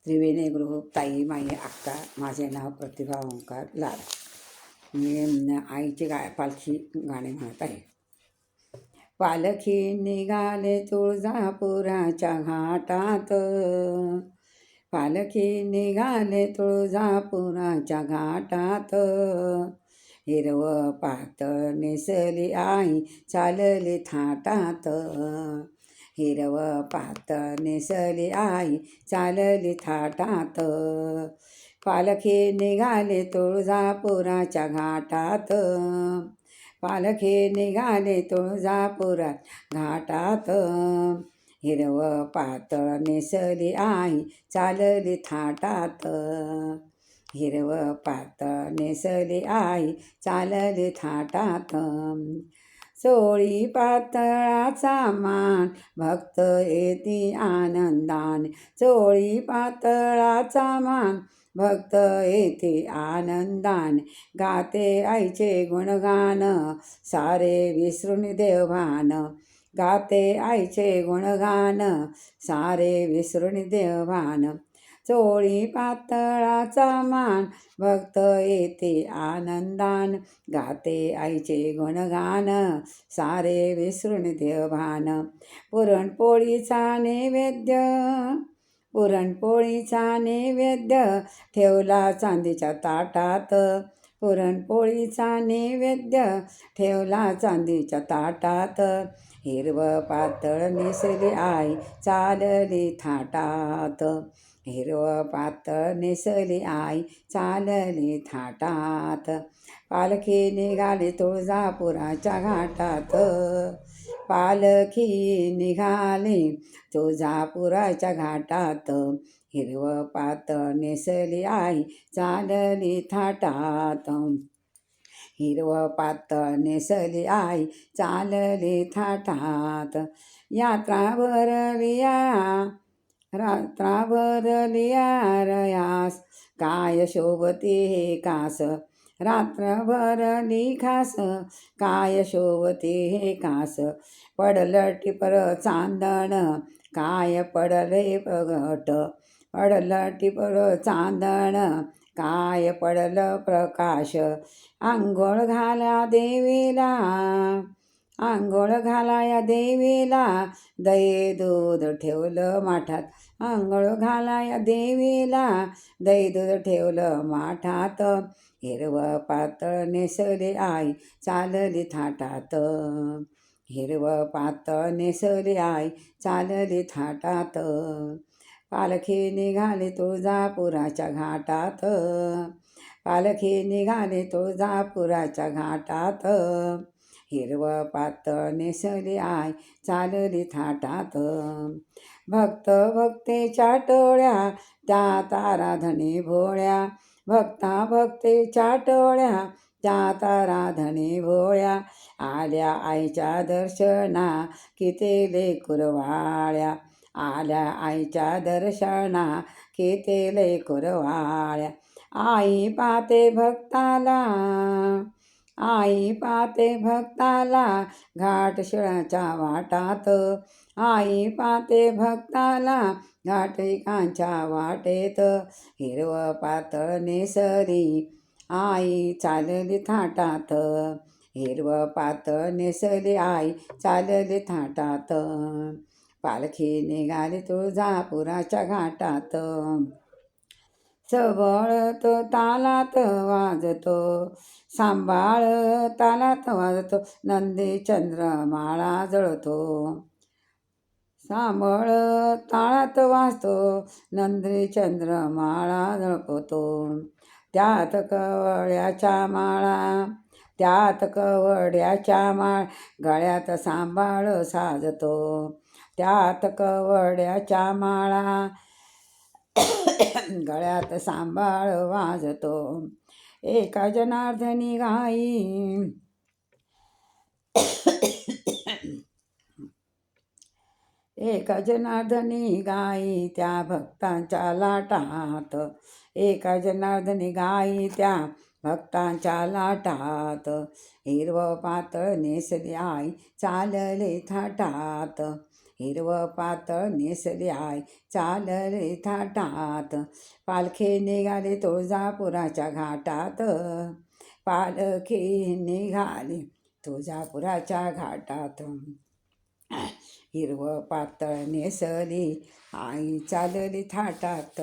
त्रिवेणी group ताई माई अक्का. माझे नाव प्रतिभा ओंकार लाड. मी आईची पालखी गाणे म्हणत आहे. पालखी निघाले तुळजापुराच्या घाटात, पालखी निघाले तुळजापुराच्या घाटात. हिरवं पातळ नेसली आई चालली थाटात, हिरवं पातळ नेसली आई चालली थाटात. पालखी निघाले तुळजापुराच्या घाटात, पालखी निघाले तुळजापुरा घाटात. हिरवं पातळ नेसली आई चालली थाटात, हिरवं पातळ नेसली आई चालली थाटात. चोळी पातळाचा मान भक्त येती आनंदाने, चोळी पातळाचा मान भक्त येते आनंदाने. गाते आईचे गुणगान सारे विसरून देवभान, गाते आईचे गुणगान सारे विसरून देवभान. चोळी पातळाचा मान भक्त येते आनंदान, गाते आईचे गुणगान सारे विसरून देवभान. पुरणपोळीचा नैवेद्य, पुरणपोळीचा नैवेद्य ठेवला चांदीच्या ताटात, पुरणपोळीचा नैवेद्य ठेवला चांदीच्या ताटात. हिरवं पातळ नेसली आई चालली थाटात, हिरवं पातळ नेसली आई चालली थाटात. पालखी निघाली तुळजापुराच्या घाटात, पालखी निघाली तुळजापुराच्या घाटात. हिरवं पातळ नेसली आई चालली थाटात, हिरवं पातळ नेसली आई चालली थाटात. यात्रा भरलिया, रात्रा भरलिया रयास, काय शोभते हे कास, रात्र भरली खास, काय शोभते हे कास. पडलं टिपर चांदण, काय पडले प्रगट, पडलं टिपर चांदण, काय पडलं प्रकाश. आंघोळ घाला देवीला, आंघोळ घालाया देवीला, दही दूध ठेवलं माठात, आंघोळ घालाया देवीला, दही दूध ठेवलं माठात. हिरवं पातळ नेसली आई चालली थाटात, हिरवं पातळ नेसली आई चालली थाटात. पालखी निघाली तुळजापुराच्या घाटात, पालखी निघाली तुळजापुराच्या घाटात. हिरवं पातळ नेसली आई चालली थाटात. भक्त भक्तेच्या टोळ्या त्यात आराधने भोळ्या, भक्ता भक्तेच्या टोळ्या त्यात आराधने भोळ्या. आल्या आईच्या दर्शना किती लेकुरवाळ्या, आल्या आईच्या दर्शना किती लेकुरवाळ्या. आई पाहते भक्ताला, आई पाहते भक्ताला घाट शिळाच्या वाटात, आई पाहते भक्ताला घाटिकांच्या वाटेत. हिरवं पातळ नेसली आई चालली थाटात, हिरवं पातळ नेसली आई चालली थाटात. पालखी निघाली तुळजापुराच्या घाटात, सबळतो तालात वाजतो, सांभाळ तालात वाजतो, नंदी चंद्रमाळा जळतो. सांभाळ ताळात वाजतो, नंदी चंद्रमाळा जळतो. त्यात कवड्याच्या माळा, त्यात कवड्याच्या माळ, गळ्यात सांभाळ साजतो, त्यात कवड्याच्या माळा, गळ्यात सांभाळ वाजतो. एका जनार्दनी गाई, एका जनार्दनी गाई त्या भक्तांच्या लाटात, एका जनार्दनी गाई त्या भक्तांच्या लाटात. हिरवं पातळ नेसली आई चालली थाटात, हिरवं पातळ नेसली आई चालले थाटात. पालखी निघाली तुळजापुराच्या घाटात. पालखी निघाली तुळजापुराच्या घाटात. हिरवं पातळ नेसली आई चालली थाटात.